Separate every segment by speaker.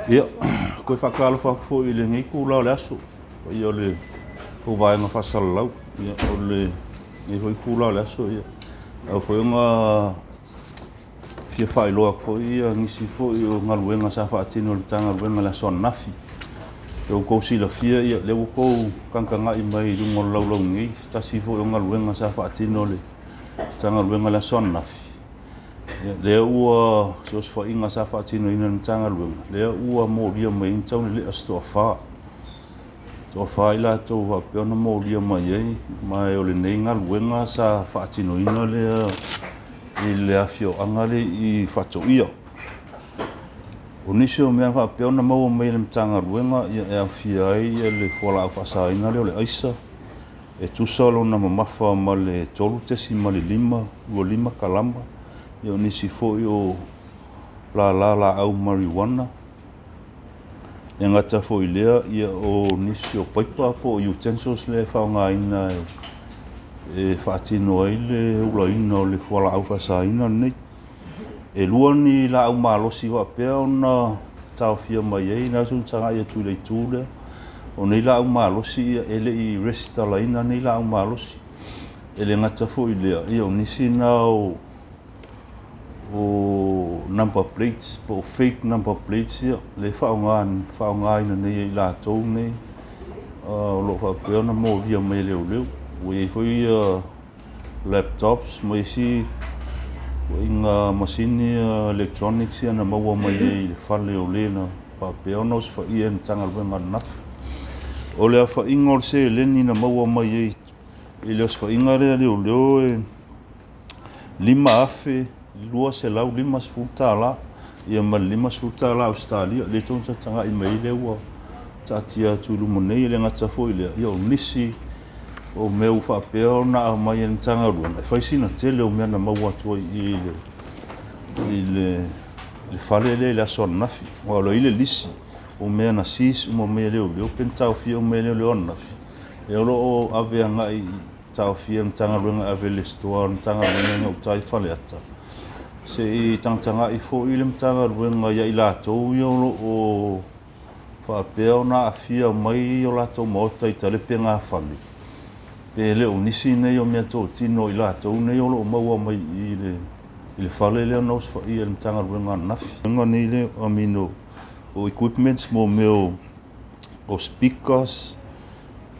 Speaker 1: Ia, koe whakalo whakafo I le ngei kūlau le aso. Ia o le kōwaenga whasalalau. Ia o le ngei hoi kūlau le aso. Ia au whainga fia whailoa kfo ia ngisi fo I o ngaluenga sa whaatino le tanga ngaluenga le aso nafi. Ia o kou sila fia ia le o kou kankanga I mai rungo laulau ngei. Tasi fo I o ngaluenga sa whaatino le tanga ngaluenga le aso nafi. Le ua sos fa inga sa fa tino ina tanga luenga le ua mo lia mai tau le asto fa to fa ila to va pe no mo lia mai mai o le nenga luenga sa fa tino ina le ile afio angale I fa to ia onisho me va pe no mo mai le tanga luenga ia fia ai le fola fa sa ina le aisa e tu solo na mafa ma le tolu tesi ma le lima kalama Ia nisi fo o la au marijuana. Ia ngata fo I lea ia o nisi o paipa po utensils le whaonga ina e whaatino ai le ula ina o le whala au whasa ina nei. E lua ni la au malosi wa pea o na tau fia mai ei na sun tanga ia tui lei tūlea. O nei la au malosi ia ele I resitala ina nei la au malosi. Ele ngata fo I lea ia o nisi na o number plates po fake number plates ia le whaonga ina nei I la tau nei o lo whapea na mo lia mai leo we foi laptops mai si inga masini electronics ia na maua mai I le whale o le na whapea na os whaia na tanga luenga nafi o le a whainga o se leni na maua mai I le os whainga leo e lima afe lua se lau limas futala ia ma limas futala Australia le tonsa tanga I mai le ua tatia tulu monei le ngata fo ile ia o nisi o meu fa peo na mai en tanga runga fai sina tele o mena maua to I le fale le la son nafi o lo ile lisi o mena sis o me le o pentau fia o me le o nafi e lo ave nga I tau fia tanga runga ave le store tanga runga o tai fale ata se I tangtanga I fo I le mtanga ruenga ia I lātou ia o whapea na afia mai o lātou maota I tale pe ngā whale. Pe le o nisi nei o mea tō tino I lātou nei o lo maua mai I le whale leo na usfa I le mtanga ruenga nafi. Nga nei le amino o equipments mo meo o speakers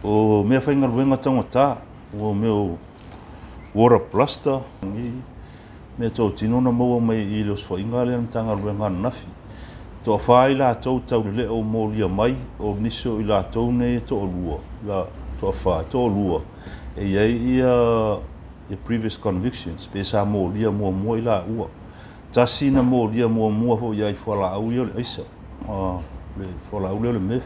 Speaker 1: o mea whainga ruenga tangata o meo water blaster me tō tino na maua mai I los whainga le tanga ruenga nafi. Tō whai la tau tau le o mōlia mai o niso I la tau nei tō lua. La tō whai, tō lua. E iei I previous convictions, pe sa mōlia mua I la ua. Tasi na mōlia mua fo iai whala au I o le aisa. Le whala au leo le mef.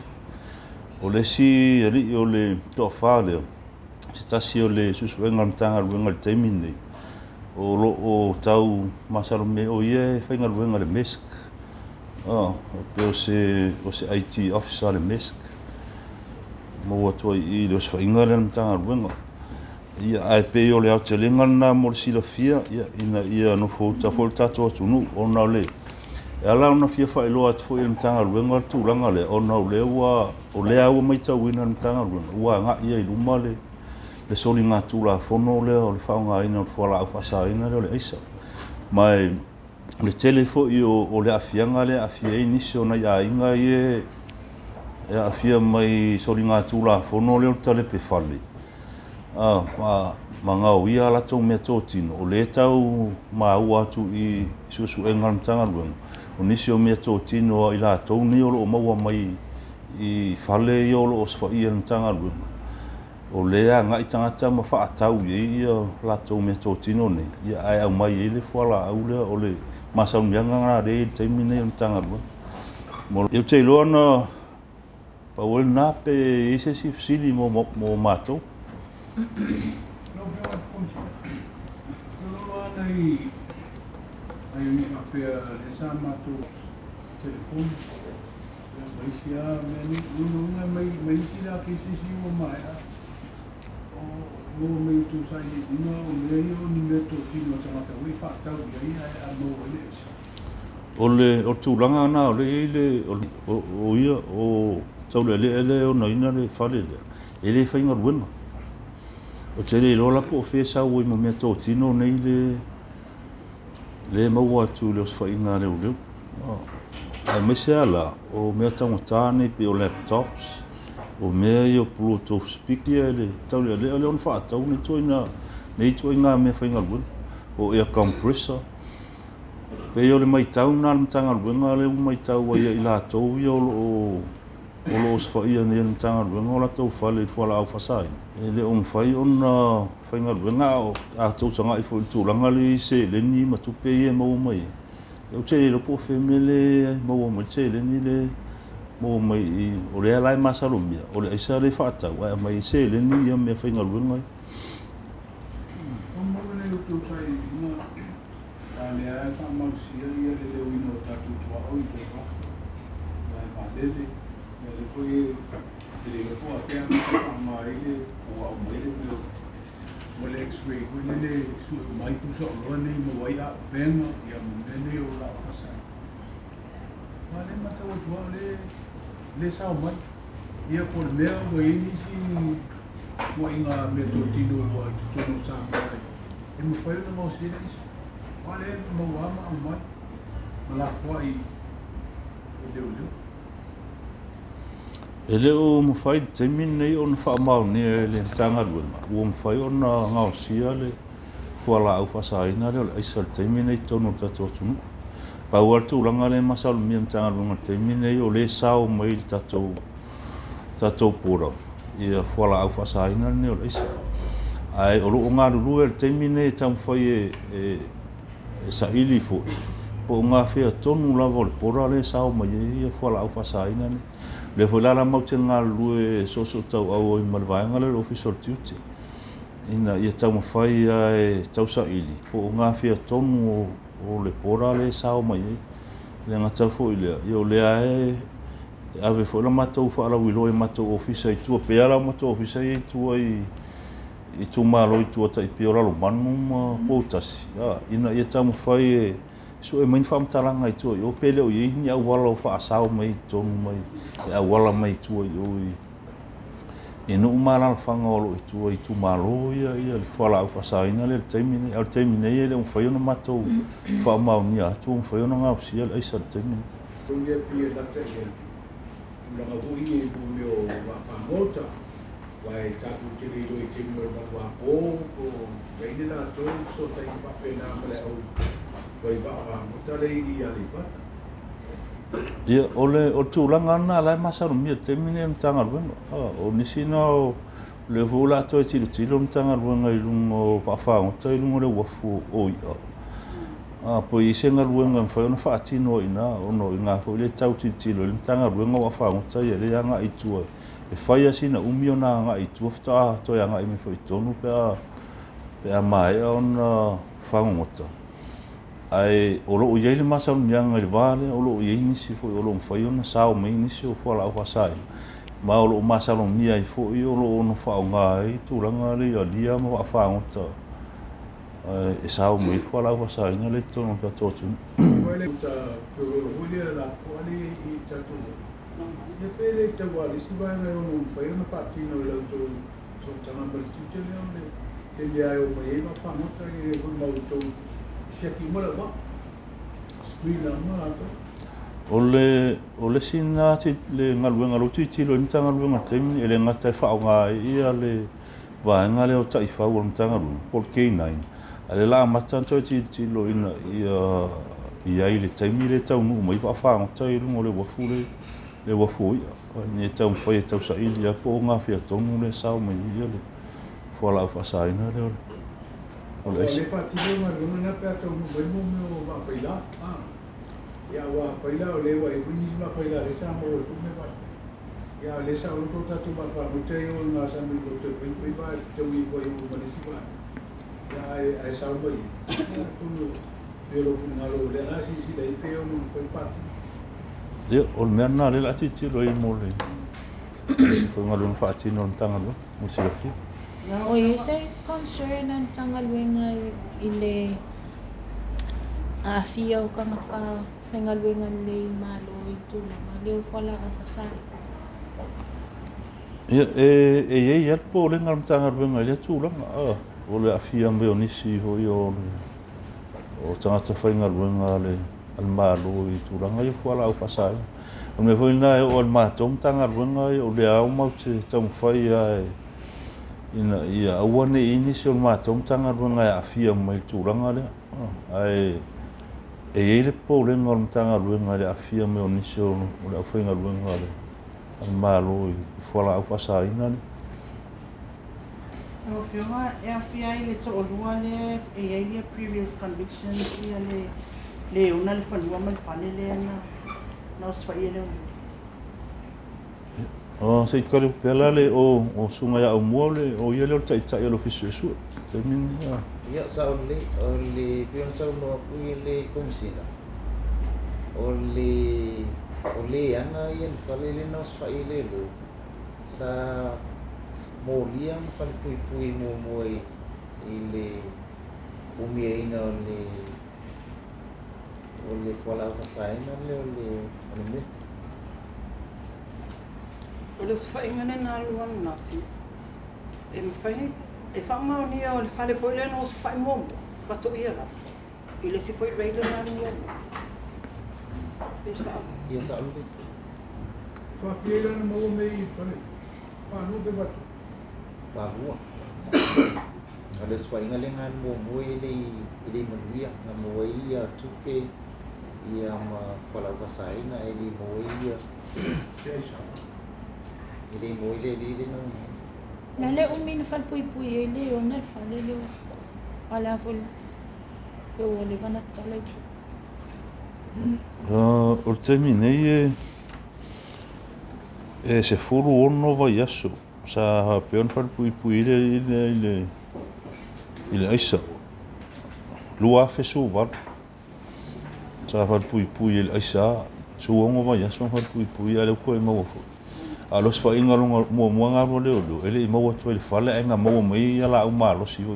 Speaker 1: O le si eri o le tō whai leo. Se tasi o le susuenga tanga ruenga le teimi nei. O tau masaro me o ia whainga ruenga le mesk. Pe o se IT officer le mesk. Maua toa I le os whainga le tanga ruenga. Ia ai pe o le au te lenga na mo le sila fia. Ia no fōta tato atunu o nao le. E ala ona fia whailoa atu fo I le tanga ruenga tūranga le. O nao le ua o le aua mai tau ina le tanga ruenga. Ua ngā ia I luma le soli ngā tūla whono leo o le whaonga ina o le whala au whasa ina leo le aisa. Mai le telefo I o le afianga le afia I nisi o nei a inga I e afia mai soli ngā tūla whono leo tale pe whale. Ma ngā o ia ala tau mea tō tino. O le tau ma ua atu I susu enga mtanga ruenga. O nisi o mea tō tino I la tau ni o lo o maua mai I whale I o lo o sfa I mtanga ruenga. O lea ngai tangata ma whaatau ia lātou mea tō tino nei. Ia ai au mai le whala au lea o le masau mianga ngā rei taimi nei o tanga rua. Eo te iloa na pauel nā pe ise si fsili mo mātou.
Speaker 2: No veo a fonte. No ana ai ni apea le sa mātou telefone. Maisia meni una mai sila ke si mo mai. O me tu sai ni o me o ni me to tino tanga wi fa tau ia a mo le.
Speaker 1: o tūlanga ana o le ile o ia o tau le o naina le whale le. E le whainga ruenga. O te le rola po o whesa ui mo mea tō tino nei le maua atu le os whainga leo leo. Ai mai se ala o mea tangotāne pe o laptops o mea i o Bluetooth speaker le tau le on whaatau nei tuaina mea whainga ruenga. O air compressor. Pe o le mai tau nā le matanga ruenga le mai tau ai i la tau i o lo os whaia nei le matanga ruenga o la tau whale i whala au whasai. E le on whai on whainga ruenga o a tau tanga i whai tūlanga le se le ni matupe i e mau mai. E o te le lopo whemele mau mai se le ni le mau mai i o le alai masarumia. O le aisa le whaatau ai mai se le ni i a mea whainga ruenga.
Speaker 2: Le ai fa malusia ia le leo ino tatu tua au i te wha. Le ai pandele, le koe le lopo a tea mea mai le o au mai le meo. Mo le x-ray koe le sue mai pusa o loa nei mo wai a benga i a mene o la o kasai. Ma le matawa tua le sao mai. Ia ko le mea o e nisi wa inga mea tō tino wa tutono sa mai. E mo whai na mau sira isa. Wale mau ama mai malakwa i leo.
Speaker 1: E leo mo whai te min nei o na whaamau ni le tanga ruenga. Ua mo whai o na ngao sia le fuala au whasaina leo le aisa le te min nei tono tato tunu. Pau ar tūlanga le masalu mia tanga ruenga te min nei o le sao mai le tato pōrau. Ia fuala au whasaina leo le aisa. Ai o loo ngā rurua le te min nei tamu whai sa ili fo po nga fea tonu lava le pora le sao mai ia fola au fasaina ne le fola la mau te nga lue so tau au i malvaanga le official duty ina ia tau mawhai e tau sa ili po nga fea tonu o le pora le sao mai le nga tau fo ilea ia o lea ave fo la matou fa ala wilo e matou ofisa i tua pe ala matou ofisa i tua i tu malo i tu ta i piora lo manu potasi ina ia tamu fai so e main fam talanga i tu o pele o i ni awala fa asao mai tonu mai e awala mai tu i no mala fanga o i tu malo ia le fala fa saina le termine al termine ele un fai no mato fa mau ni a tu un fai no nga sia ai sa termine
Speaker 2: ia pia la te la ngau i e o wa fa mota vai tatu te le doi te mo wa Auapaau ko veine la to so tai pa pena male au vai va mota le i ali pa
Speaker 1: ia o tūlanga na lai masaru mia termine mtanga ruenga o nisi no le vola to tilo mtanga ruenga i lungo whawhanga to i lungo le wafu o i po i senga ruenga mwhai ona whaatino ina ono i ngā po le tau tilo i mtanga ruenga whawhanga to i le anga i tua e whai asina umio na anga i tua fta to i anga i me whai tonu pe a mai ona whangota ai o lo iai le masalu mianga i le vale o lo iai nisi foi o lo mwhai ona sao mei nisi o whala au whasai ma o lo masalu mia i foi o lo ono whaonga i tūranga le a lia ma whaangota e sao mei whala au whasai na le tono ka tōtunu
Speaker 2: vai le ta pero huli la ko ali i tatu ne pele te wa li si vai na o pai na patino le to so tana per tite le le ai o mai ma fa nota e ko mau to sia ki mo la va screen la ma la
Speaker 1: o le sina ti le ngaluenga lo ti lo ntanga ngaluenga temi ele ngata whaonga ia le vaenga le o tai whau o ntanga lu por K9 ale la matanto ti lo ina ia ile temi le tau nu mai pa whaonga tai lu le wafule le wafu ia ni tau foi tau sa ilia po nga fia tonu le sao mai ia le fola fa saina le o le
Speaker 2: le fatilo ma na pe to mo mo va faila ya wa faila o le wa e ni ma faila le sa mo tu me va ya le sa o to tatu ba pa mo te o na sa mi ko te pe ba te wi ko i mo ba si ba ya ai sa mo i tu pero funalo le na si le pe o mo pe pa
Speaker 1: ia o le mea nā le la titilo i mo le si foi ngaluenga whaatino o ntanga lua mo si laki
Speaker 3: o i se concern ang tanga luenga i le a fia o ka maka whengaluenga nei malo I tūlanga. Leo whala o whasai.
Speaker 1: Ia po le ngal tanga ruenga le tūlanga. O le afia me o nisi hoi o tangata whainga ruenga le al malo I tūlanga ia whala o whasai. O me foi na o al mātom tanga ruenga o le au mau te tamu whai ia awane inisi o le mātom tanga ruenga ia afia mai tūlanga le. Le po le ngal tanga ruenga le afia me o nisi o le au whainga ruenga le. Al malo I whala au whasaina le.
Speaker 4: O whiunga e a whia I le to olua le le previous convictions ia le una le whanua ma le whane le ana na os whai le
Speaker 1: O se kare pela le o sunga ya o mua le o ia le o tai o lo fisu esu. Te mini ia.
Speaker 5: Ia sa o le pion sa no pui le Komesina. O le ana ia le whale le nos whai le lo. Sa molia whale pui mo I le umia ina o le whala o kasaina le o le myth.
Speaker 6: O le whaingane nā luan nāpi. E mwhai, e whamau ni o le whale poile no os whai momo, whato ia la. I le si poi reile nā luan. E sa au.
Speaker 5: Ia sa alu.
Speaker 2: Whawhiela na maua mei whare. Whanua pe watu.
Speaker 5: Whalua. O le whainga le ngā mo I le manuia, ngā mo ia tupe ia ma whala o kasaina e le mo ia.
Speaker 2: Sei sa.
Speaker 5: Ele mo ele no.
Speaker 3: Na le umina whalpui e leo na whale leo. Ala fol. E o le wana tala
Speaker 1: O le terminei se furu ono vai aso. Sa peon whalpui ile aisa. Lua fesu var. Sa whalpui ile aisa. Suongo vai aso whalpui ale koe mawafo. A los fa inga longa mo nga ro le o ele mo to le fale nga mo mai ala o malo si o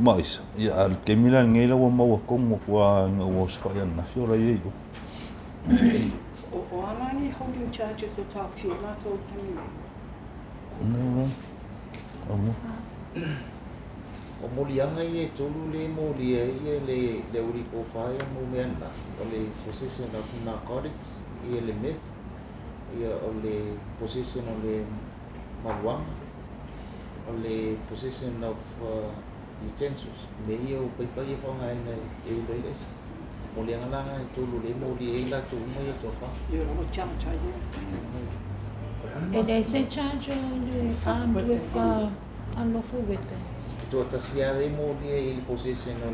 Speaker 1: ma isa ya al kemila ngela o mo ko mo kwa nga o fa ya na fio la ye
Speaker 6: O ana ni holding charges o tā whiu la tō tami.
Speaker 1: no
Speaker 5: O molianga I tolu le molia I le uri ko whaia mo meana. O le possession of narcotics I le meth. Ia o le possession o le marijuana. O le possession of utensils. Me ia o paipai e whanga ina Iulai leisa. Molianga langa I tolu le molia I la tu uma ia tofa.
Speaker 6: Ia rongo charge ai.
Speaker 3: And they say charge armed with unlawful weapons.
Speaker 5: Ito tasia le molia I le possession o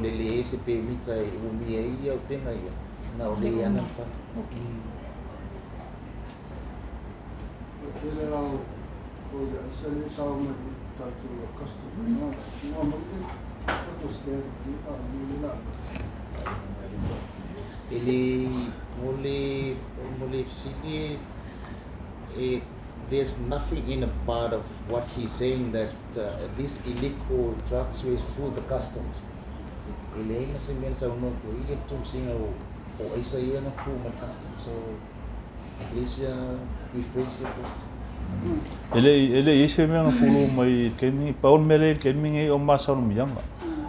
Speaker 5: le se permita I umia ia o penga ia. Na o le ana fa.
Speaker 3: Okay.
Speaker 2: Ele ao o se le sa o me tatu custom no mo te se ni la.
Speaker 5: Ele mole sigi there's nothing in a part of what he's saying that these illegal drugs will through the customs. Ele ainda se mensa o no ko I tu singa o isa ia na through the customs. So at least rephrase it first.
Speaker 1: ele ise me nga fulu mai kemi paul mele kemi ngai o masa no mianga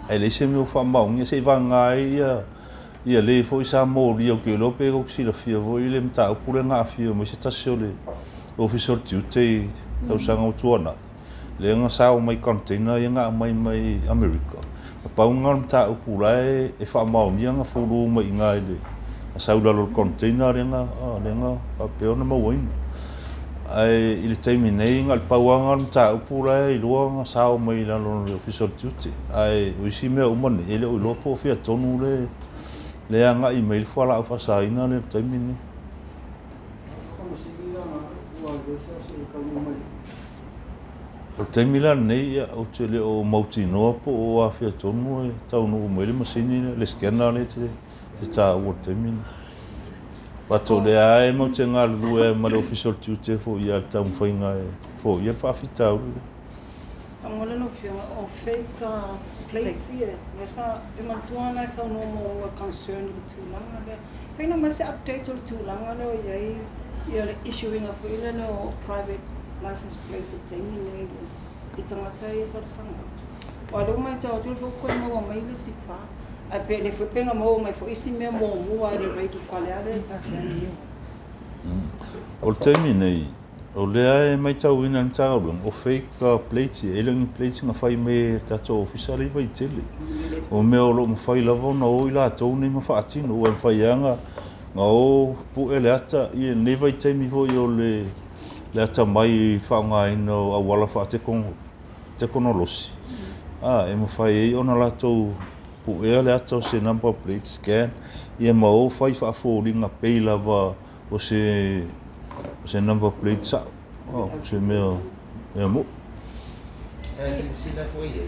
Speaker 1: ele ise me o fa mau ngi se vanga ia le foi sa mo rio ke lo pe ko si la fia vo ile mta o pure nga fia mo se tasole official duty tau sanga o tuana le nga sa o mai container nga mai America pa unga mta o pura e fa mau mianga fulu mai nga ile sa ula lo container nga pa pe ona mo win ai il terminei ngal pauanga mta o pura I luanga sa o mai la lo official duty ai o si me o mon ele o lo po fia tonu le anga email fala o fasa ina le terminei
Speaker 2: Como se vira na rua dessa se calma mai.
Speaker 1: o terminal nei o tele o mautino po o afia tonu e tau no mo le masini le scanner le te ta o terminal pato le ai mo te ngalu e ma le official duty fo ia tau fainga fo ia fa fita
Speaker 6: Angole no fia o fake plates here. Nessa te mantuana sa no mo concern le tulanga le. Pena mas update o tulanga le yai ia issuing a pila no private license plate te ni itangata i tatsanga. Walo mai tau tu ko no mai le sifa. A pe le foi penga mo mai foi isi me mo mo ai le right fale ale sa sani.
Speaker 1: O temi nei o lea e mai tau ina tau o fake plates e lengi plates nga fai me tato official i vai tele. O me o lo mo fai lava na o ila tau nei ma faatino o fai anga nga o pu ele ata i ne vai temi vo i o le ata mai whaunga ino a wala wha te konolosi. E mo fai e ona la tau pu e le ata o se number plate scan i e ma o fai whaaforinga pei lava o se number plate sa. Se mea mo.
Speaker 5: Sila foi e.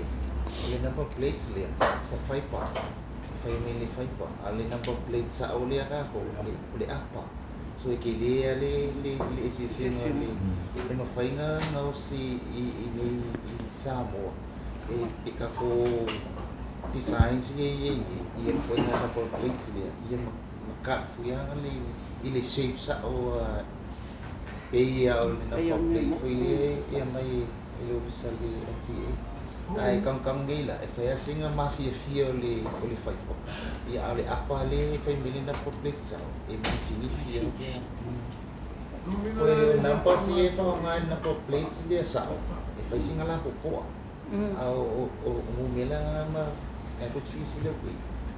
Speaker 5: Le number plates le sa fai pa. Fai me le fai pa. Ale number plate sa o le ka ko le apa. So e ke le ese le e no fai nga o si i sa mo. E ka ko designs ye fai nga number plates le ye ka fuya le ile shape sa o e o le number plate foi le e mai ele official le NTA. Ai kang gila e fai singa mafia fio le fai po. E ale apa le fai milina por plate sa e mai fini fio. Ko nampa si e fa nga na por plate le sa e fai singa la po. O mumela ma e ko si le ko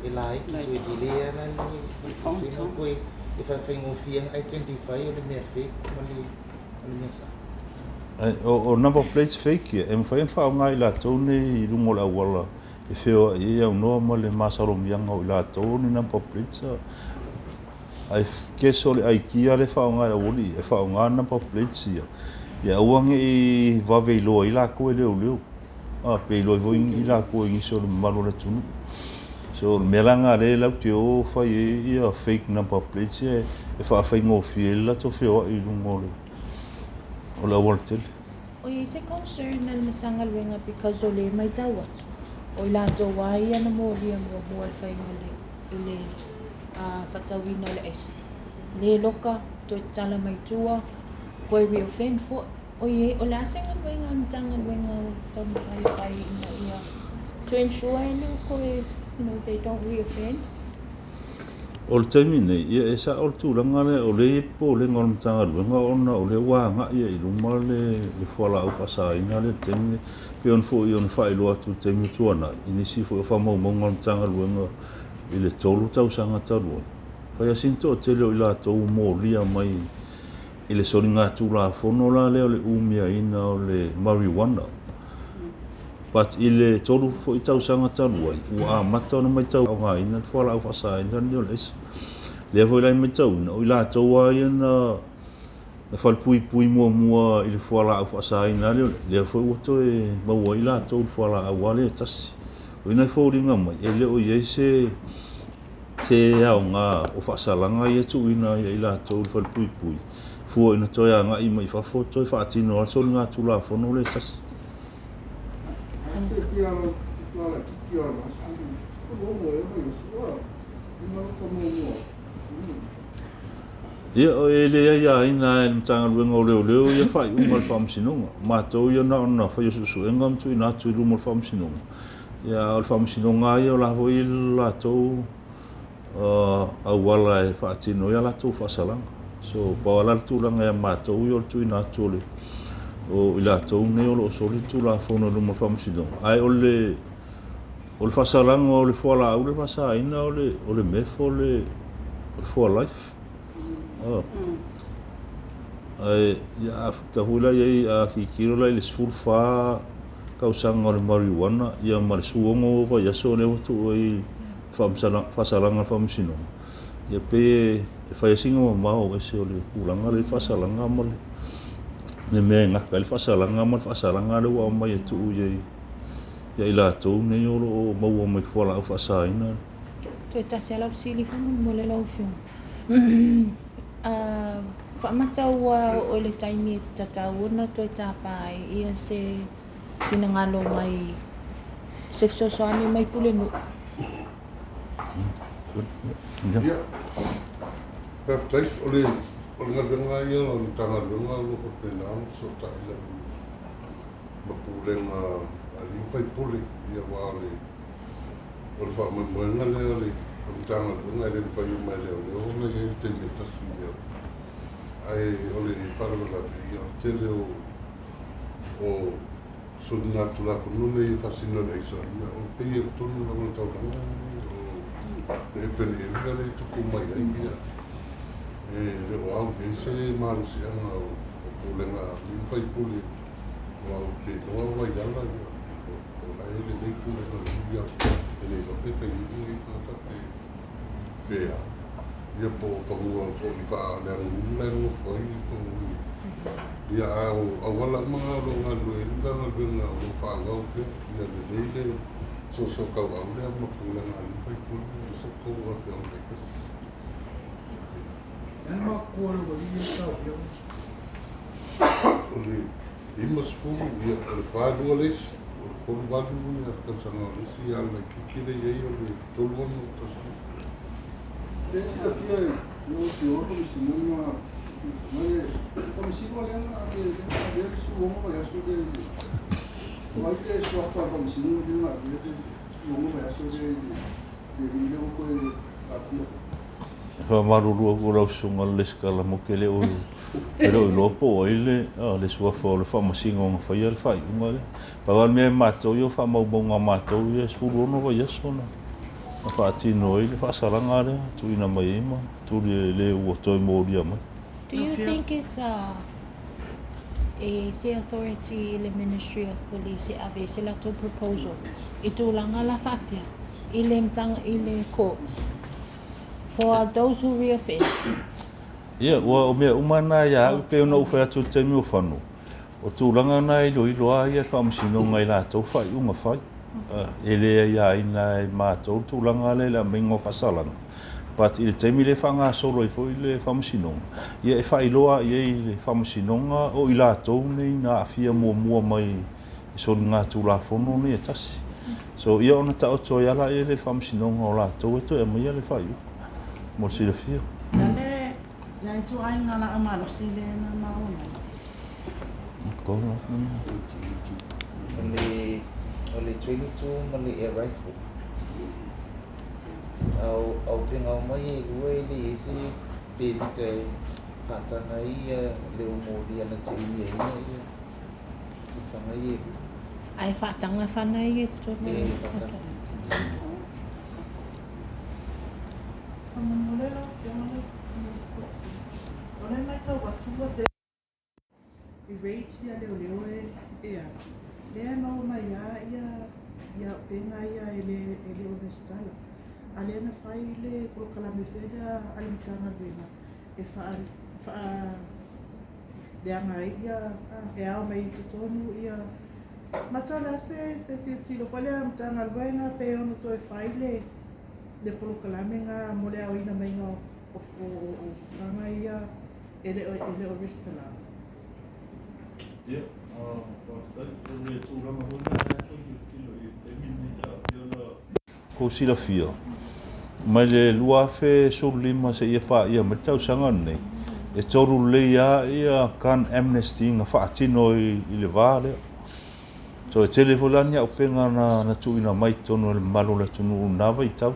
Speaker 5: e lai ki so e le ala le singa ko e fai ngofia identify o le mea fake ma le mea sa.
Speaker 1: O number plates fake e mwhai an whaonga i la tau nei i rungo la wala e whio i au noa ma le masaro mianga o i la tau ni number plates ai keso le ai kia le whaonga i woli e whaonga number plates ia i auange i vave i loa i la koe leo pe i loa i voing i la koe ngiso le malo na tunu so me langa le lau te o whai i a fake number plates e whawhai ngofi e la to whio i rungo le o la waltel.
Speaker 3: O i se concern na matanga luenga because o le mai tau atu. O i la tau wai ana mo lia mo mo al whai ngole i le whatawina le esi. Le loka to tala mai tua koe rio fen fo o i o la senga luenga matanga luenga o tau whai ina ia to ensure ele koe they don't reoffend.
Speaker 1: O le taimi nei, ia e sa o le tūlanga le o le po le ngona matanga luenga ona o le wanga ia i luma le whala au whasaina le taimi nei. Pe on fo i on whai loa tu taimi tuana. I nisi fo i whamau ngona matanga luenga i le tolu tau sanga tarua. Whai asinto o tele o i la tau mō lia mai i le sori ngā tūla whono la leo le umia ina o le marijuana. But i le tolu fo i tau sanga tarua ua mata ona mai tau au ngā ina le whala au whasaina ni o le esa. Le foi lai mai tau na o i la tau ai na whalpui mua i le whala au whasaina le foi wato e maua i la tau le whala au wale e tasi. O ina whauringa mai e leo i eise te au ngā o whasalanga i etu ina i la tau le whalpui. Fua ina toi a ngā i mai whawhotoi whaatino al sori ngā tula whono le tasi. Ia o e lea ia ina e matanga luenga o leo ia whai umal whamsinonga. Mātou ia na ona whai o susuenga mtu ina atu i rumal whamsinonga. Ia o whamsinonga ia o la hoi la tau au wala e whaatino ia la tau whasalanga. So pawala tūlanga ia mātou ia o tu ina atu le. O i la tau ne o lo soli tu la whono rumal whamsinonga. Ai o le whasalanga o le whala au le whasaina o le mefo o le for life. Ai ia tahula ia ki kirola le sulfa kausanga le marijuana ia mal suongo va ia so le tu ai fasalanga famsino ia pe fa singo mau ese le ulanga le fasalanga mal le menga ka le fasalanga mal fasalanga le wa mai tu ia ila tu ne yo mau mai fola fasaina
Speaker 3: to ta sela sili famo mo le lau fiu whamatau o le taimi tatauna toi tāpai ia se Pinangalo mai sefsosoani mai pulenu.
Speaker 7: Ia. Perfect. Ole nga ia on tanga lunga lo ko penam so ta ia. Mapulenga ali fai puli ia wale. Ole fa mo nga le on tanga lunga le pa yu mai le o le te ni tasi ia. Ai ole fa la ia te le o suna tula ko nune fa sino le isa ia o pe ia tonu na mo tau langa. E pene e nga le tuku mai ai ia. Le o au ke se maru si anga o pulenga li fai puli o au ke toa wai ala o la ele le pulenga li ia ele lo pe fai ni kata pea ia po whamua fo i wha le angu fai po ia au wala mga ro ngā lue ngā luenga o wha ngau pe ia le leile so kau au lea ma pulenga li fai puli sa kou a whia me kasi
Speaker 2: Yan mga kuwalo ba hindi tao yung
Speaker 7: Oli lima sepuluh ia ole whānua lesi o kolu walu ia kasanga lesi ala kikile iei ole tolu anu tasanga.
Speaker 8: Desi ka fia no te oro si numa mai Komesina lenga de su mo ya su de vai ter sua fa Komesina lenga de mo ya su de de ko a fia
Speaker 1: Whamarurua ko rau sunga leskala mo ke leo pero i lopo o ile le sua fo le whamasinga o ngā whaia le whai unga le pawan mea mātou i o whamaubau ngā mātou i e sfuru ono wa iasona a whaatino i le whaasaranga rea tu ina mai ema tu le ua toi mōria mai.
Speaker 3: Do you think it's se authority le Ministry of Police ave se la to proposal i tūlanga la whapia i le mtanga i le court for those who reoffend?
Speaker 1: Ia, o mea umana ia au pe ona uwhai atu teimi o whanu. O tūlanga na i loa ia whamasino ngai la tau whai unga whai. E lea ia ina e mātou tūlanga le la mingo whasalanga. But i le teimi le whanga solo i fo i le whamasinonga. Ia e whai loa ia i le whamasinonga o i la tau nei na awhia mua mai i soli ngā tūla whono nei e tasi. So ia ona ta oto i ala i le whamasinonga o la tau e to e mai le whai u. Mo si le fia.
Speaker 4: Ia i tu ai ngā la amalo si le na mauna.
Speaker 1: Kora.
Speaker 5: Ole 22 mali air rifle. Au pinga mai e ue le isi baby kai katanga ia le umori ana te ini ia i whanga i
Speaker 3: Ai whaatanga whanai e tōna.
Speaker 5: e whatanga.
Speaker 4: I rates ia leoleo ia. Lea mauna ia penga ia ele Tusitala. Ale na fai le ko kalame feda ale mtanga bena. E fa le anga ia e au mai tonu ia. Matala se tilo fale mtanga luenga pe ono to e fai le polo kalame nga mole au ina mai nga o fanga ia ele Tusitala.
Speaker 1: Ia, ko sila fia. Mai le lua fe sur lima se ia pa ia mai tau sanga nei. E toru le ia kan amnesty nga whaatino i le vāle. So e telefolani au penga na tuina mai tono le malo le tunu nawa i tau.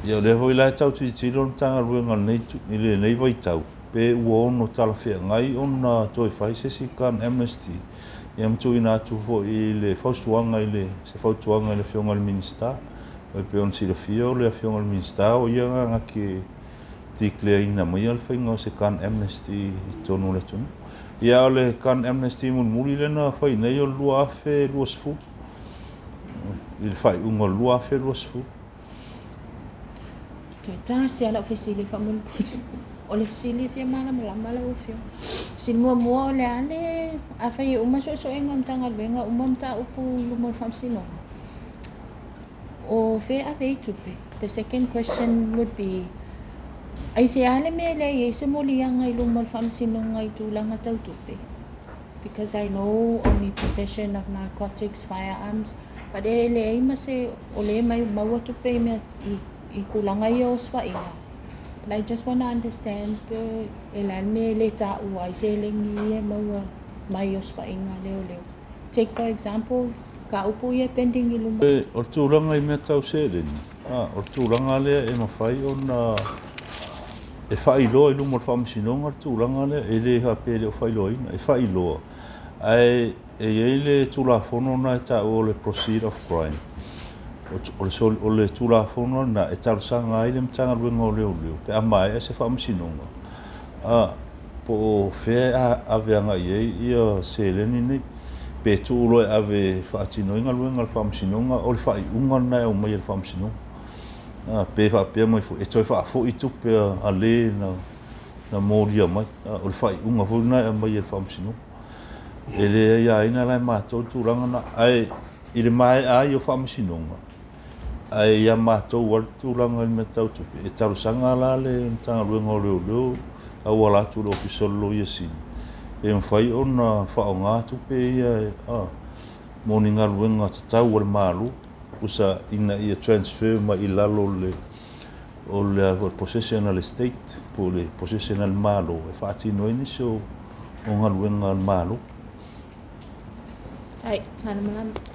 Speaker 1: Ia le hoi lai tau tilo tanga ruenga nei i le nei vai tau. Pe ua ono tala whea ngai ona toi whai sesi kan amnesty. Ia mtu ina atu fo i le faustuanga i le se faustuanga i le whionga le minista. Oi pe on si le fio le whionga le minista o ia nga ke tiklea ina mai al whainga se kan amnesty i tonu le tunu. Ia o le kan amnesty mun muri le na whai nei o lua afe lua sifu. I le whai unga lua afe lua sifu.
Speaker 3: Toi tā se ala whesili whamulpuli. O le fisili fia malama o fio. Sin mua o le ane a whai uma so enga mtanga luenga uma mta upu lumo whamsino. O whea a whei tupe. The second question would be ai se ale me le se molianga i lumo whamsino ngai tūlanga tau tupe. because I know only possession of narcotics, firearms, but le ai ma se o le mai maua tupe me I kulanga I o swainga. But I just want to understand e lan me le ta u ai se lengi e maua mai o swainga leo. Take for example, ka upu ia pending I luma.
Speaker 1: O tūranga I mea tau se leni. O tūranga lea e mawhai o na e whailoa I luma o whamisinonga tūranga lea e le hape le o whailoa ina, e whailoa. Ai e le tūlafono na e tau o le proceed of crime. O le tūlafono na e tarusanga ai le mtanga luenga o leo. Pe amai e se whamisinonga. Po o whea aveanga ia se leni nei. Pe tūlo e ave whaatinoinga luenga le whamsinonga o le whai unga na e o mai le whamsinonga. Pe whapea mai e toi whaafo I tupe a le na mōria mai. O le whai unga funa e mai le whamsinonga. E le ia ina lai mātou tūranga na ai I le mai ai o whamsinonga. Ai ia mātou wal tūranga I me tau tupe. E tarusanga la le mtanga luenga o leo. Au ala tu lo fisolo ia sini. E mwhai o na whaonga tupe ia moninga luenga tatau al malu. Usa ina ia transfer ma I lalo o le possessional estate po le possessional malu. E whaatino ini so o ngā luenga al malu.
Speaker 3: Ai, hana malama.